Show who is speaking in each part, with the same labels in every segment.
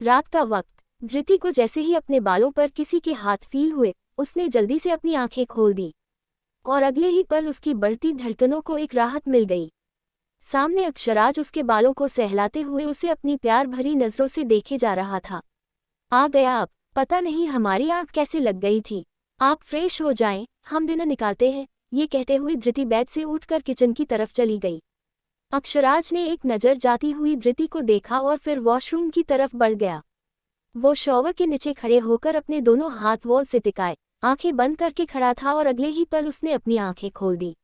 Speaker 1: रात का वक्त। धृति को जैसे ही अपने बालों पर किसी के हाथ फील हुए, उसने जल्दी से अपनी आंखें खोल दी और अगले ही पल उसकी बढ़ती धड़कनों को एक राहत मिल गई। सामने अक्षराज उसके बालों को सहलाते हुए उसे अपनी प्यार भरी नजरों से देखे जा रहा था। आ गया आप, पता नहीं हमारी आंख कैसे लग गई थी। आप फ्रेश हो जाएं, हम डिनर निकालते हैं। ये कहते हुए धृति बेड से उठकर किचन की तरफ चली गई। अक्षराज ने एक नज़र जाती हुई धृति को देखा और फिर वॉशरूम की तरफ बढ़ गया। वो शॉवर के नीचे खड़े होकर अपने दोनों हाथ वॉल से टिकाए, आंखें बंद करके खड़ा था और अगले ही पल उसने अपनी आंखें खोल दी।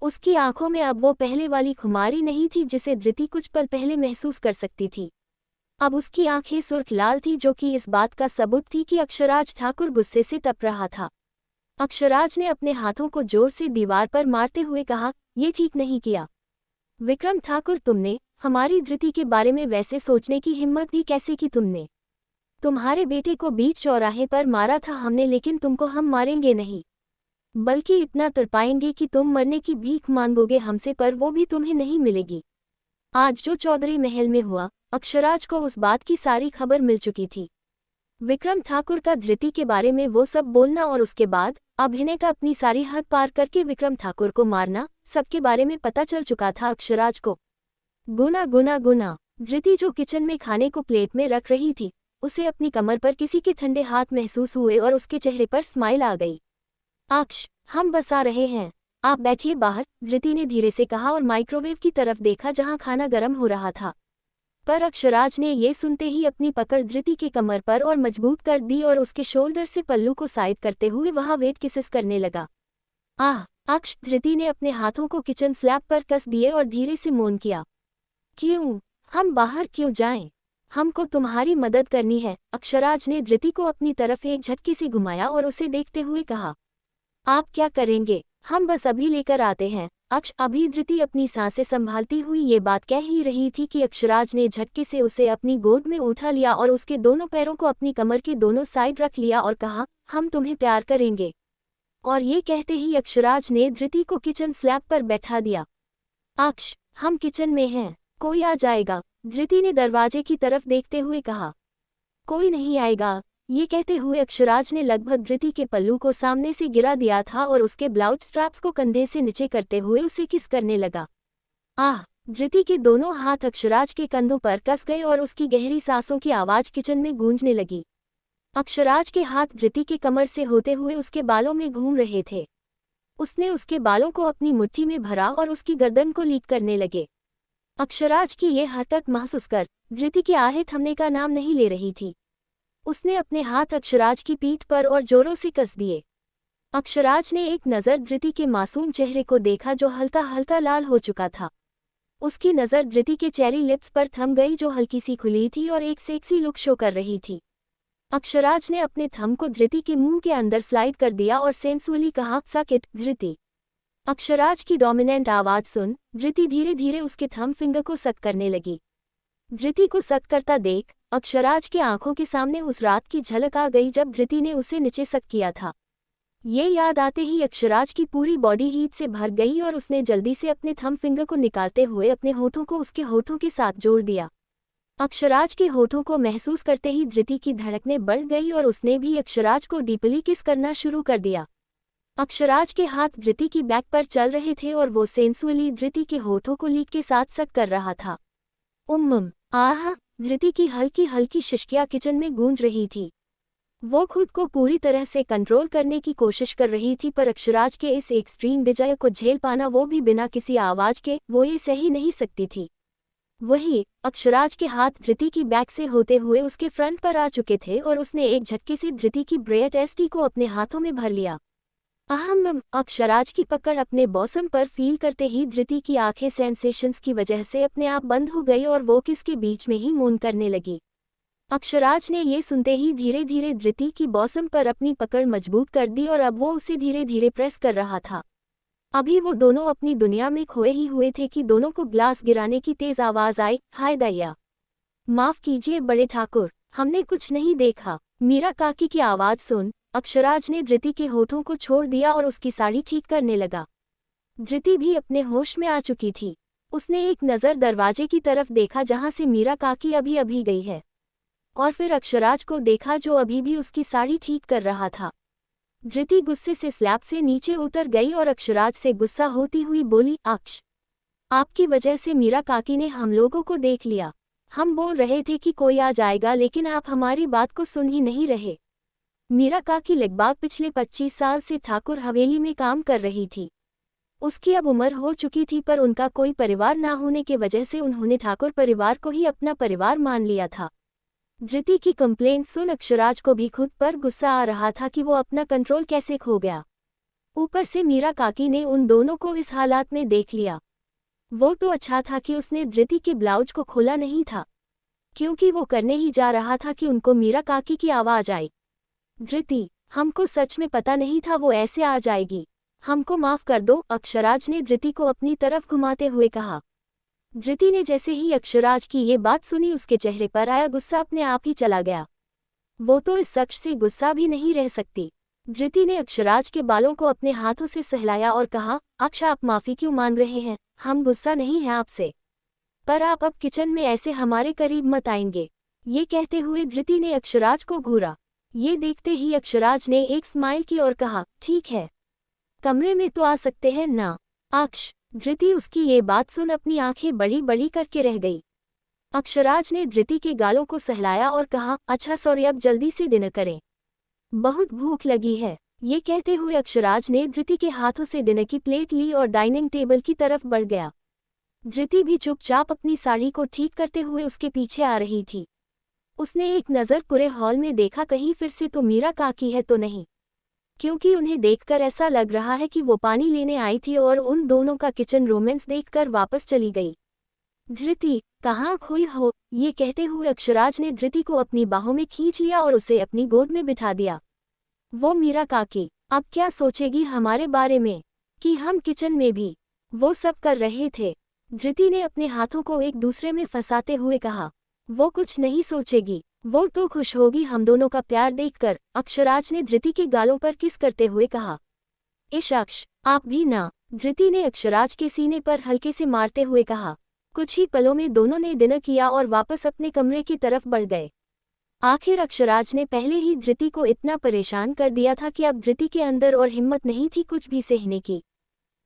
Speaker 1: उसकी आंखों में अब वो पहले वाली खुमारी नहीं थी जिसे धृति कुछ पल पहले महसूस कर सकती थी। अब उसकी आंखें सुर्ख लाल थी, जो कि इस बात का सबूत थी कि अक्षराज ठाकुर गुस्से से तप रहा था। अक्षराज ने अपने हाथों को जोर से दीवार पर मारते हुए कहा, ये ठीक नहीं किया विक्रम ठाकुर, तुमने हमारी धृति के बारे में वैसे सोचने की हिम्मत भी कैसे की तुमने? तुम्हारे बेटे को बीच चौराहे पर मारा था हमने, लेकिन तुमको हम मारेंगे नहीं, बल्कि इतना तड़पाएंगे कि तुम मरने की भीख मांगोगे हमसे, पर वो भी तुम्हें नहीं मिलेगी। आज जो चौधरी महल में हुआ, अक्षराज को उस बात की सारी खबर मिल चुकी थी। विक्रम ठाकुर का धृति के बारे में वो सब बोलना और उसके बाद अभिनय का अपनी सारी हद पार करके विक्रम ठाकुर को मारना, सबके बारे में पता चल चुका था अक्षराज को। गुना गुना गुना। धृति जो किचन में खाने को प्लेट में रख रही थी, उसे अपनी कमर पर किसी के ठंडे हाथ महसूस हुए और उसके चेहरे पर स्माइल आ गई। अक्ष, हम बस आ रहे हैं, आप बैठिए बाहर, धृति ने धीरे से कहा और माइक्रोवेव की तरफ देखा जहां खाना गर्म हो रहा था। पर अक्षराज ने ये सुनते ही अपनी पकड़ धृति के कमर पर और मजबूत कर दी और उसके शोल्डर से पल्लू को साइड करते हुए वहां वेट किसेस करने लगा। आह अक्ष, धृति ने अपने हाथों को किचन स्लैब पर कस दिए और धीरे से मौन किया। क्यों? हम बाहर क्यों जाएं? हमको तुम्हारी मदद करनी है। अक्षराज ने धृति को अपनी तरफ एक झटके से घुमाया और उसे देखते हुए कहा। आप क्या करेंगे? हम बस अभी लेकर आते हैं। अक्ष, अभी धृति अपनी सांसें संभालती हुई ये बात कह ही रही थी कि अक्षराज ने झटके से उसे अपनी गोद में उठा लिया और उसके दोनों पैरों को अपनी कमर के दोनों साइड रख लिया और कहा, हम तुम्हें प्यार करेंगे। और ये कहते ही अक्षराज ने धृति को किचन स्लैब पर बैठा दिया। अक्ष, हम किचन में हैं, कोई आ जाएगा, धृति ने दरवाजे की तरफ देखते हुए कहा। कोई नहीं आएगा, ये कहते हुए अक्षराज ने लगभग धृति के पल्लू को सामने से गिरा दिया था और उसके ब्लाउज स्ट्रैप्स को कंधे से नीचे करते हुए उसे किस करने लगा। आह, धृति के दोनों हाथ अक्षराज के कंधों पर कस गए और उसकी गहरी सांसों की आवाज किचन में गूंजने लगी। अक्षराज के हाथ धृति के कमर से होते हुए उसके बालों में घूम रहे थे। उसने उसके बालों को अपनी मुट्ठी में भरा और उसकी गर्दन को लीक करने लगे। अक्षराज की ये हरकत महसूस कर धृति की आहें थमने का नाम नहीं ले रही थी। उसने अपने हाथ अक्षराज की पीठ पर और जोरों से कस दिए। अक्षराज ने एक नज़र धृति के मासूम चेहरे को देखा जो हल्का हल्का लाल हो चुका था। उसकी नज़र धृति के चेरी लिप्स पर थम गई जो हल्की सी खुली थी और एक सेक्सी लुक शो कर रही थी। अक्षराज ने अपने थंब को धृति के मुंह के अंदर स्लाइड कर दिया और सेंसुअली कहा, सक इट धृति। अक्षराज की डोमिनेंट आवाज़ सुन धृति धीरे धीरे उसके थंब फिंगर को सक करने लगी। धृति को सक करता देख अक्षराज के आंखों के सामने उस रात की झलक आ गई जब धृति ने उसे नीचे सक किया था। ये याद आते ही अक्षराज की पूरी बॉडी हीट से भर गई और उसने जल्दी से अपने थंब फिंगर को निकालते हुए अपने होठों को उसके होठों के साथ जोड़ दिया। अक्षराज के होठों को महसूस करते ही धृति की धड़कनें बढ़ गई और उसने भी अक्षराज को डीपली किस करना शुरू कर दिया। अक्षराज के हाथ धृति की बैक पर चल रहे थे और वो सेंसुअली धृति के होठों को लीक के साथ सक कर रहा था। आह, धृति की हल्की हल्की शिश्कियाँ किचन में गूंज रही थी। वो खुद को पूरी तरह से कंट्रोल करने की कोशिश कर रही थी, पर अक्षराज के इस एक्सट्रीम विजय को झेल पाना, वो भी बिना किसी आवाज के, वो ये सह ही नहीं सकती थी। वही अक्षराज के हाथ धृति की बैक से होते हुए उसके फ्रंट पर आ चुके थे और उसने एक झटके से धृति की ब्रेड एस्टी को अपने हाथों में भर लिया। अक्षराज की पकड़ अपने बॉसम पर फील करते ही धृति की आंखें सेंसेशंस की वजह से अपने आप बंद हो गई और वो किसके बीच में ही मौन करने लगी। अक्षराज ने ये सुनते ही धीरे धीरे धृति की बॉसम पर अपनी पकड़ मजबूत कर दी और अब वो उसे धीरे धीरे प्रेस कर रहा था। अभी वो दोनों अपनी दुनिया में खोए ही हुए थे कि दोनों को ग्लास गिराने की तेज आवाज आई। हाय दैया, माफ कीजिए बड़े ठाकुर, हमने कुछ नहीं देखा। मीरा काकी की आवाज सुन अक्षराज ने धृति के होठों को छोड़ दिया और उसकी साड़ी ठीक करने लगा। धृति भी अपने होश में आ चुकी थी। उसने एक नज़र दरवाजे की तरफ देखा जहां से मीरा काकी अभी अभी गई है। और फिर अक्षराज को देखा जो अभी भी उसकी साड़ी ठीक कर रहा था। धृति गुस्से से स्लैब से नीचे उतर गई और अक्षराज से गुस्सा होती हुई बोली, अक्ष, आपकी वजह से मीरा काकी ने हम लोगों को देख लिया। हम बोल रहे थे कि कोई आ जाएगा, लेकिन आप हमारी बात को सुन ही नहीं रहे। मीरा काकी लगभग पिछले 25 साल से ठाकुर हवेली में काम कर रही थी। उसकी अब उम्र हो चुकी थी, पर उनका कोई परिवार ना होने की वजह से उन्होंने ठाकुर परिवार को ही अपना परिवार मान लिया था। धृति की कंप्लेंट सुन अक्षराज को भी खुद पर गुस्सा आ रहा था कि वो अपना कंट्रोल कैसे खो गया। ऊपर से मीरा काकी ने उन दोनों को इस हालात में देख लिया। वो तो अच्छा था कि उसने धृति के ब्लाउज को खोला नहीं था, क्योंकि वो करने ही जा रहा था कि उनको मीरा काकी की आवाज आई, धृति, हमको सच में पता नहीं था वो ऐसे आ जाएगी, हमको माफ कर दो, अक्षराज ने धृति को अपनी तरफ घुमाते हुए कहा। धृति ने जैसे ही अक्षराज की ये बात सुनी, उसके चेहरे पर आया गुस्सा अपने आप ही चला गया। वो तो इस शख्स से गुस्सा भी नहीं रह सकती। धृति ने अक्षराज के बालों को अपने हाथों से सहलाया और कहा, अक्ष, आप माफी क्यों मांग रहे हैं? हम गुस्सा नहीं है आपसे, पर आप अब किचन में ऐसे हमारे करीब मत आएंगे। ये कहते हुए धृति ने अक्षराज को घूरा। ये देखते ही अक्षराज ने एक स्माइल की और कहा, ठीक है, कमरे में तो आ सकते हैं ना अक्ष। धृति उसकी ये बात सुन अपनी आंखें बड़ी बड़ी करके रह गई। अक्षराज ने धृति के गालों को सहलाया और कहा, अच्छा सॉरी, अब जल्दी से डिनर करें, बहुत भूख लगी है। ये कहते हुए अक्षराज ने धृति के हाथों से डिनर की प्लेट ली और डाइनिंग टेबल की तरफ बढ़ गया। धृति भी चुपचाप अपनी साड़ी को ठीक करते हुए उसके पीछे आ रही थी। उसने एक नज़र पूरे हॉल में देखा, कहीं फिर से तो मीरा काकी है तो नहीं, क्योंकि उन्हें देखकर ऐसा लग रहा है कि वो पानी लेने आई थी और उन दोनों का किचन रोमांस देखकर वापस चली गई। धृति, कहाँ खोई हो? ये कहते हुए अक्षराज ने धृति को अपनी बाहों में खींच लिया और उसे अपनी गोद में बिठा दिया। वो मीरा काकी अब क्या सोचेगी हमारे बारे में कि हम किचन में भी वो सब कर रहे थे? धृति ने अपने हाथों को एक दूसरे में फंसाते हुए कहा, वो कुछ नहीं सोचेगी, वो तो खुश होगी हम दोनों का प्यार देखकर। अक्षराज ने धृति के गालों पर किस करते हुए कहा, इश अक्ष, आप भी ना। धृति ने अक्षराज के सीने पर हल्के से मारते हुए कहा। कुछ ही पलों में दोनों ने डिनर किया और वापस अपने कमरे की तरफ बढ़ गए। आखिर अक्षराज ने पहले ही धृति को इतना परेशान कर दिया था कि अब धृति के अंदर और हिम्मत नहीं थी कुछ भी सहने की।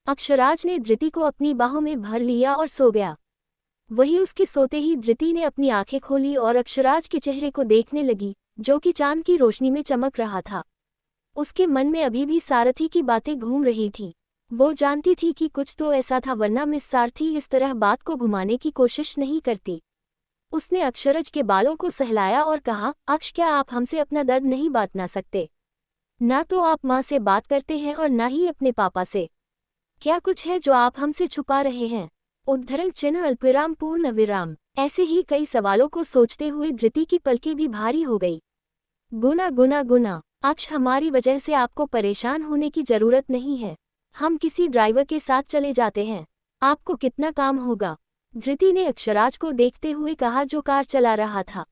Speaker 1: अक्षराज ने धृति को अपनी बाहों में भर लिया और सो गया। वही उसके सोते ही धृति ने अपनी आंखें खोली और अक्षराज के चेहरे को देखने लगी, जो कि चांद की रोशनी में चमक रहा था। उसके मन में अभी भी सारथी की बातें घूम रही थीं। वो जानती थी कि कुछ तो ऐसा था, वरना मिस सारथी इस तरह बात को घुमाने की कोशिश नहीं करती। उसने अक्षराज के बालों को सहलाया और कहा, अक्ष, क्या आप हमसे अपना दर्द नहीं बांटना सकते? ना तो आप माँ से बात करते हैं और ना ही अपने पापा से। क्या कुछ है जो आप हमसे छुपा रहे हैं? उद्धरण चिन्ह अल्पविराम पूर्ण विराम। ऐसे ही कई सवालों को सोचते हुए धृति की पलकें भी भारी हो गई। गुना गुना गुना, अक्ष, हमारी वजह से आपको परेशान होने की जरूरत नहीं है। हम किसी ड्राइवर के साथ चले जाते हैं, आपको कितना काम होगा? धृति ने अक्षराज को देखते हुए कहा, जो कार चला रहा था।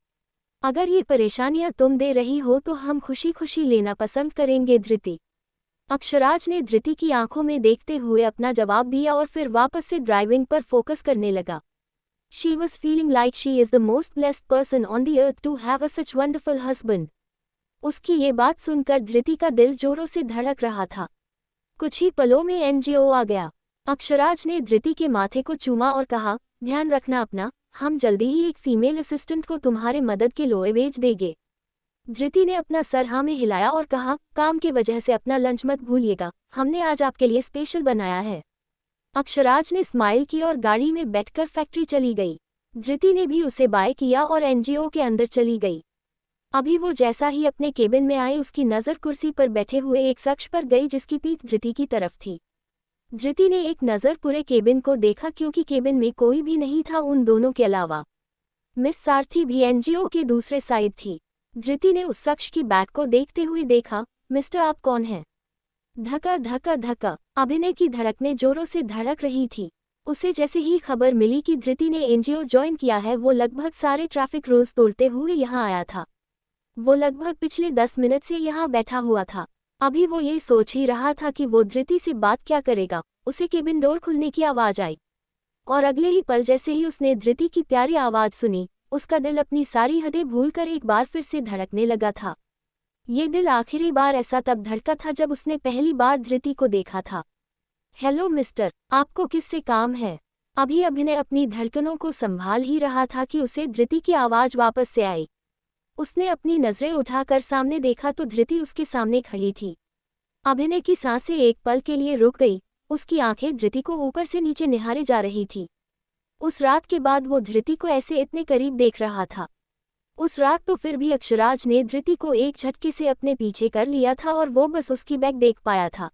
Speaker 1: अगर ये परेशानियां तुम दे रही हो तो हम खुशी खुशी लेना पसंद करेंगे धृति। अक्षराज ने धृति की आंखों में देखते हुए अपना जवाब दिया और फिर वापस से ड्राइविंग पर फोकस करने लगा। She was feeling like she is the most blessed person on the earth to have a such wonderful husband. उसकी ये बात सुनकर धृति का दिल जोरों से धड़क रहा था। कुछ ही पलों में एनजीओ आ गया। अक्षराज ने धृति के माथे को चूमा और कहा, ध्यान रखना अपना, हम जल्दी ही एक फीमेल असिस्टेंट को तुम्हारे मदद के लिए भेज देंगे। धृति ने अपना सर हाँ में हिलाया और कहा, काम की वजह से अपना लंच मत भूलिएगा, हमने आज आपके लिए स्पेशल बनाया है। अक्षराज ने स्माइल की और गाड़ी में बैठकर फैक्ट्री चली गई। धृति ने भी उसे बाय किया और एनजीओ के अंदर चली गई। अभी वो जैसा ही अपने केबिन में आई, उसकी नज़र कुर्सी पर बैठे हुए एक शख्स पर गई जिसकी पीठ धृति की तरफ थी। धृति ने एक नज़र पूरे केबिन को देखा, क्योंकि केबिन में कोई भी नहीं था उन दोनों के अलावा। मिस सारथी भी एनजीओ के दूसरे साइड थी। धृति ने उस शख्स की बैग को देखते हुए देखा, मिस्टर, आप कौन हैं? धक्का धक्का धक्का, अभिनय की धड़कनें जोरों से धड़क रही थी। उसे जैसे ही खबर मिली कि धृति ने एनजीओ ज्वाइन किया है, वो लगभग सारे ट्रैफिक रूल्स तोड़ते हुए यहाँ आया था। वो लगभग पिछले 10 मिनट से यहाँ बैठा हुआ था। अभी वो ये सोच ही रहा था कि वो धृति से बात क्या करेगा। उसे केबिन डोर खुलने की आवाज़ आई और अगले ही पल जैसे ही उसने धृति की प्यारी आवाज़ सुनी, उसका दिल अपनी सारी हदें भूलकर एक बार फिर से धड़कने लगा था। ये दिल आखिरी बार ऐसा तब धड़का था जब उसने पहली बार धृति को देखा था। हेलो मिस्टर, आपको किससे काम है? अभी अभिनय अपनी धड़कनों को संभाल ही रहा था कि उसे धृति की आवाज वापस से आई। उसने अपनी नजरें उठाकर सामने देखा तो धृति उसके सामने खड़ी थी। अभिनय की सांसें एक पल के लिए रुक गई, उसकी आंखें धृति को ऊपर से नीचे निहारे जा रही थी। उस रात के बाद वो धृति को ऐसे इतने करीब देख रहा था। उस रात तो फिर भी अक्षराज ने धृति को एक झटके से अपने पीछे कर लिया था और वो बस उसकी बैक देख पाया था।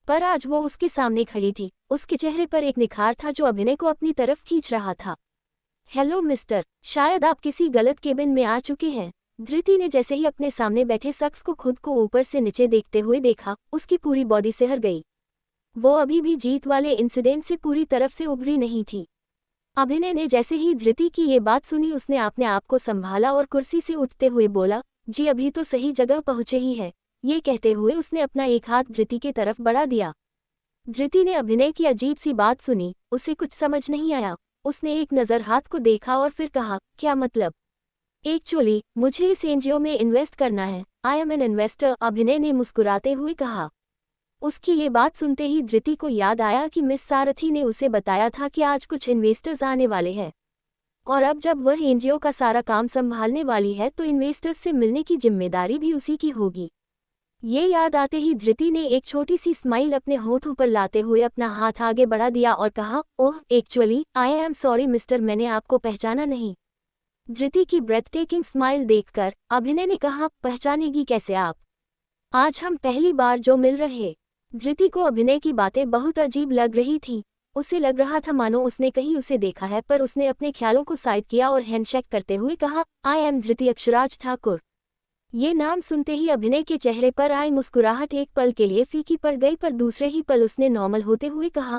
Speaker 1: पर आज वो उसके सामने खड़ी थी, उसके चेहरे पर एक निखार था जो अभिनय को अपनी तरफ खींच रहा था। हेलो मिस्टर, शायद आप किसी गलत केबिन में आ चुके हैं। धृति ने जैसे ही अपने सामने बैठे शख्स को खुद को ऊपर से नीचे देखते हुए देखा, उसकी पूरी बॉडी सिहर गई। वो अभी भी जीत वाले इंसिडेंट से पूरी तरफ से उभरी नहीं थी। अभिनय ने जैसे ही धृति की ये बात सुनी, उसने अपने आप को संभाला और कुर्सी से उठते हुए बोला, जी अभी तो सही जगह पहुंचे ही है। ये कहते हुए उसने अपना एक हाथ धृति की तरफ बढ़ा दिया। धृति ने अभिनय की अजीब सी बात सुनी, उसे कुछ समझ नहीं आया। उसने एक नज़र हाथ को देखा और फिर कहा, क्या मतलब? एक्चुअली मुझे इस एनजीओ में इन्वेस्ट करना है, आई एम एन इन्वेस्टर, अभिनय ने मुस्कुराते हुए कहा। उसकी ये बात सुनते ही धृति को याद आया कि मिस सारथी ने उसे बताया था कि आज कुछ इन्वेस्टर्स आने वाले हैं, और अब जब वह एनजीओ का सारा काम संभालने वाली है तो इन्वेस्टर्स से मिलने की जिम्मेदारी भी उसी की होगी। ये याद आते ही धृति ने एक छोटी सी स्माइल अपने होठों पर लाते हुए अपना हाथ आगे बढ़ा दिया और कहा, oh actually I am sorry mister, मैंने आपको पहचाना नहीं। धृति की ब्रेथ टेकिंग स्माइल देखकर अभिनय ने कहा, पहचानेगी कैसे आप? आज हम पहली बार जो मिल रहे। धृति को अभिनय की बातें बहुत अजीब लग रही थी। उसे लग रहा था मानो उसने कहीं उसे देखा है, पर उसने अपने ख्यालों को साइड किया और हैंडशेक करते हुए कहा, आई एम धृति अक्षराज ठाकुर। ये नाम सुनते ही अभिनय के चेहरे पर आई मुस्कुराहट एक पल के लिए फीकी पड़ गई, पर दूसरे ही पल उसने नॉर्मल होते हुए कहा,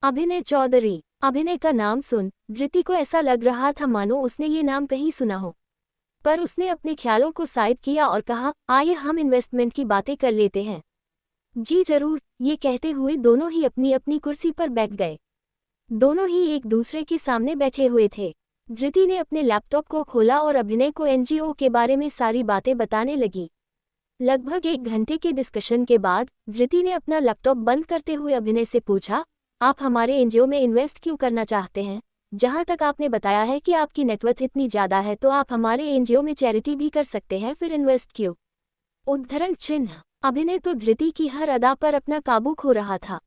Speaker 1: अभिनय चौधरी। अभिनय का नाम सुन धृति को ऐसा लग रहा था मानो उसने ये नाम कहीं सुना हो, पर उसने अपने ख्यालों को साइड किया और कहा, आइए हम इन्वेस्टमेंट की बातें कर लेते हैं। जी जरूर, ये कहते हुए दोनों ही अपनी अपनी कुर्सी पर बैठ गए। दोनों ही एक दूसरे के सामने बैठे हुए थे। धृति ने अपने लैपटॉप को खोला और अभिनय को एनजीओ के बारे में सारी बातें बताने लगी। लगभग 1 घंटे के डिस्कशन के बाद धृति ने अपना लैपटॉप बंद करते हुए अभिनय से पूछा, आप हमारे एनजीओ में इन्वेस्ट क्यों करना चाहते हैं? जहां तक आपने बताया है कि आपकी नेटवर्थ इतनी ज़्यादा है तो आप हमारे एनजीओ में चैरिटी भी कर सकते हैं, फिर इन्वेस्ट क्यों? उद्धरण चिन्ह। अभिनय तो धृति की हर अदा पर अपना काबू खो रहा था।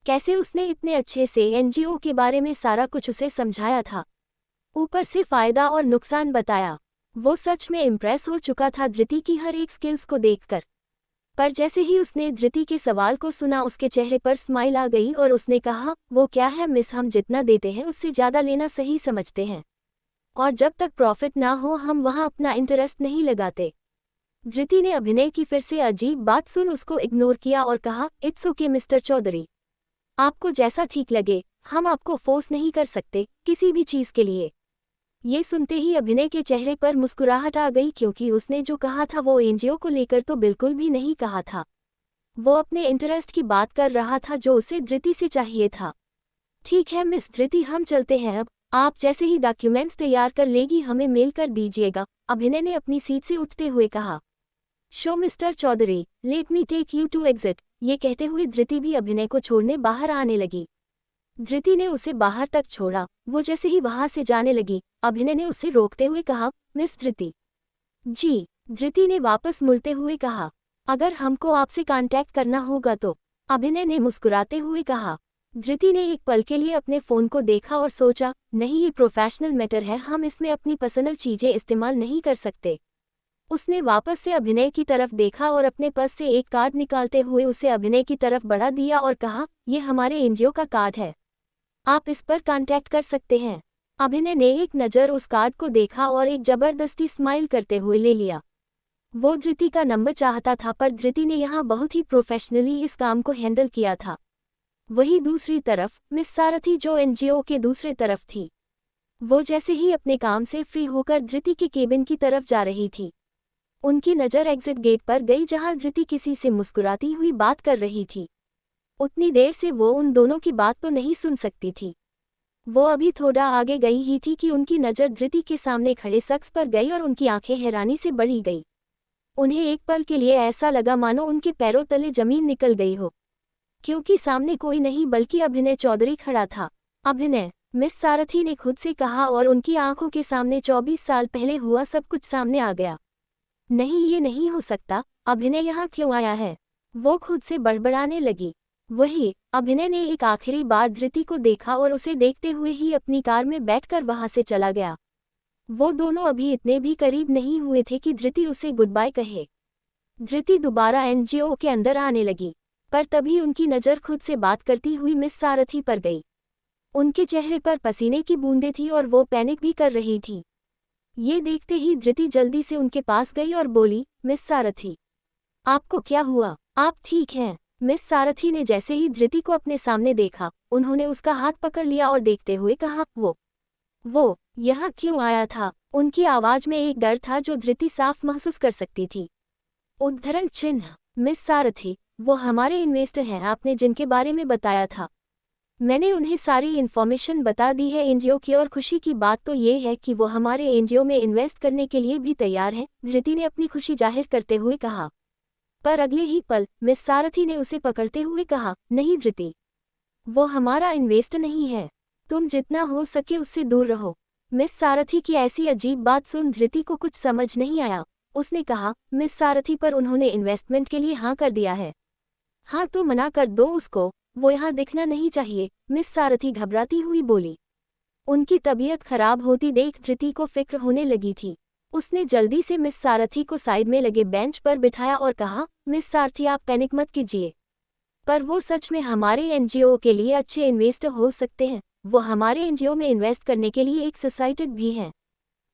Speaker 1: कैसे उसने इतने अच्छे से एनजीओ के बारे में सारा कुछ उसे समझाया था, ऊपर से फायदा और नुकसान बताया। वो सच में इम्प्रेस हो चुका था धृति की हर एक स्किल्स को देखकर। पर जैसे ही उसने धृति के सवाल को सुना, उसके चेहरे पर स्माइल आ गई और उसने कहा, वो क्या है मिस, हम जितना देते हैं उससे ज़्यादा लेना सही समझते हैं, और जब तक प्रॉफिट ना हो हम वहाँ अपना इंटरेस्ट नहीं लगाते। धृति ने अभिनय की फिर से अजीब बात सुन उसको इग्नोर किया और कहा, इट्स ओके मिस्टर चौधरी, आपको जैसा ठीक लगे, हम आपको फोर्स नहीं कर सकते किसी भी चीज़ के लिए। ये सुनते ही अभिनय के चेहरे पर मुस्कुराहट आ गई, क्योंकि उसने जो कहा था वो एनजीओ को लेकर तो बिल्कुल भी नहीं कहा था। वो अपने इंटरेस्ट की बात कर रहा था जो उसे धृति से चाहिए था। ठीक है मिस धृति, हम चलते हैं अब। आप जैसे ही डॉक्यूमेंट्स तैयार कर लेगी हमें मेल कर दीजिएगा, अभिनय ने अपनी सीट से उठते हुए कहा। So mister Chaudhary, let me take you to exit. ये कहते हुए धृति भी अभिनय को छोड़ने बाहर आने लगी। धृति ने उसे बाहर तक छोड़ा। वो जैसे ही वहां से जाने लगी, अभिनय ने उसे रोकते हुए कहा, मिस धृति। जी, धृति ने वापस मुड़ते हुए कहा, अगर हमको आपसे कांटेक्ट करना होगा तो, अभिनय ने मुस्कुराते हुए कहा। धृति ने एक पल के लिए अपने फ़ोन को देखा और सोचा, नहीं ये प्रोफेशनल मैटर है, हम इसमें अपनी पर्सनल चीज़ें इस्तेमाल नहीं कर सकते। उसने वापस से अभिनय की तरफ देखा और अपने पर्स से एक कार्ड निकालते हुए उसे अभिनय की तरफ बढ़ा दिया और कहा, ये हमारे एनजीओ का कार्ड है, आप इस पर कांटेक्ट कर सकते हैं। अभिनय ने एक नज़र उस कार्ड को देखा और एक जबरदस्ती स्माइल करते हुए ले लिया। वो धृति का नंबर चाहता था, पर धृति ने यहाँ बहुत ही प्रोफेशनली इस काम को हैंडल किया था। वही दूसरी तरफ मिस सारथी जो एनजीओ के दूसरे तरफ थी, वो जैसे ही अपने काम से फ्री होकर धृति के केबिन की तरफ जा रही थी, उनकी नज़र एग्जिट गेट पर गई जहां धृति किसी से मुस्कुराती हुई बात कर रही थी। उतनी देर से वो उन दोनों की बात तो नहीं सुन सकती थी। वो अभी थोड़ा आगे गई ही थी कि उनकी नज़र धृति के सामने खड़े शख्स पर गई और उनकी आंखें हैरानी से बढ़ी गई। उन्हें एक पल के लिए ऐसा लगा मानो उनके पैरों तले जमीन निकल गई हो, क्योंकि सामने कोई नहीं बल्कि अभिनय चौधरी खड़ा था। अभिनय, मिस सारथी ने खुद से कहा और उनकी आंखों के सामने 24 साल पहले हुआ सब कुछ सामने आ गया। नहीं, ये नहीं हो सकता। अभिनय यहाँ क्यों आया है? वो खुद से बड़बड़ाने लगी। वही अभिनय ने एक आखिरी बार धृति को देखा और उसे देखते हुए ही अपनी कार में बैठकर वहां से चला गया। वो दोनों अभी इतने भी करीब नहीं हुए थे कि धृति उसे गुड बाय कहे। धृति दोबारा एनजीओ के अंदर आने लगी, पर तभी उनकी नज़र खुद से बात करती हुई मिस सारथी पर गई। उनके चेहरे पर पसीने की बूंदें थी और वो पैनिक भी कर रही थी। ये देखते ही धृति जल्दी से उनके पास गई और बोली, मिस सारथी, आपको क्या हुआ? आप ठीक हैं? मिस सारथी ने जैसे ही धृति को अपने सामने देखा, उन्होंने उसका हाथ पकड़ लिया और देखते हुए कहा, वो यहाँ क्यों आया था? उनकी आवाज में एक डर था जो धृति साफ महसूस कर सकती थी। उद्धरण चिन्ह, मिस सारथी, वो हमारे इन्वेस्टर हैं आपने जिनके बारे में बताया था। मैंने उन्हें सारी इन्फॉर्मेशन बता दी है एनजीओ की, और खुशी की बात तो ये है कि वो हमारे एनजीओ में इन्वेस्ट करने के लिए भी तैयार हैं, धृति ने अपनी खुशी जाहिर करते हुए कहा। पर अगले ही पल मिस सारथी ने उसे पकड़ते हुए कहा, नहीं धृति, वो हमारा इन्वेस्टर नहीं है। तुम जितना हो सके उससे दूर रहो। मिस सारथी की ऐसी अजीब बात सुन धृति को कुछ समझ नहीं आया। उसने कहा, मिस सारथी, पर उन्होंने इन्वेस्टमेंट के लिए हाँ कर दिया है। हाँ तो मना कर दो उसको, वो यहाँ दिखना नहीं चाहिए, मिस सारथी घबराती हुई बोली। उनकी तबीयत खराब होती देख धृति को फिक्र होने लगी थी। उसने जल्दी से मिस सारथी को साइड में लगे बेंच पर बिठाया और कहा, मिस सारथी आप पैनिक मत कीजिए, पर वो सच में हमारे एनजीओ के लिए अच्छे इन्वेस्टर हो सकते हैं। वो हमारे एनजीओ में इन्वेस्ट करने के लिए एक्साइटेड भी हैं।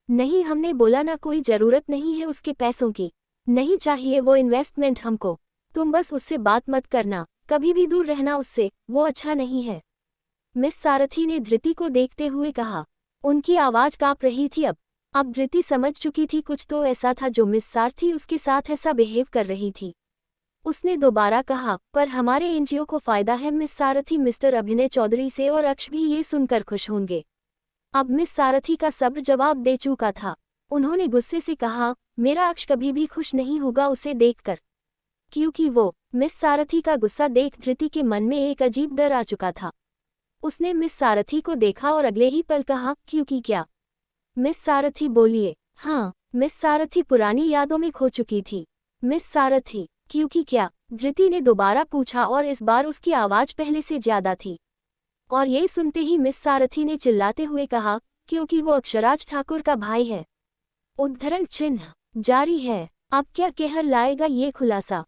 Speaker 1: नहीं, हमने बोला ना, कोई ज़रूरत नहीं है उसके पैसों की, नहीं चाहिए वो इन्वेस्टमेंट हमको। तुम बस उससे बात मत करना, कभी भी दूर रहना उससे, वो अच्छा नहीं है, मिस सारथी ने धृति को देखते हुए कहा। उनकी आवाज़ काँप रही थी। अब धृति समझ चुकी थी कुछ तो ऐसा था जो मिस सारथी उसके साथ ऐसा बिहेव कर रही थी। उसने दोबारा कहा, पर हमारे एनजीओ को फ़ायदा है मिस सारथी, मिस्टर अभिनय चौधरी से, और अक्ष भी ये सुनकर खुश होंगे। अब मिस सारथी का सब्र जवाब दे चुका था। उन्होंने गुस्से से कहा, मेरा अक्ष कभी भी खुश नहीं होगा उसे देखकर, क्योंकि वो। मिस सारथी का गुस्सा देख धृति के मन में एक अजीब डर आ चुका था। उसने मिस सारथी को देखा और अगले ही पल कहा, क्योंकि क्या? मिस सारथी बोलिए। हाँ, मिस सारथी पुरानी यादों में खो चुकी थी। मिस सारथी, क्योंकि क्या? धृति ने दोबारा पूछा और इस बार उसकी आवाज़ पहले से ज्यादा थी। और ये सुनते ही मिस सारथी ने चिल्लाते हुए कहा, क्योंकि वो अक्षराज ठाकुर का भाई है। उद्धरण चिन्ह जारी है। अब क्या कहर लाएगा ये खुलासा?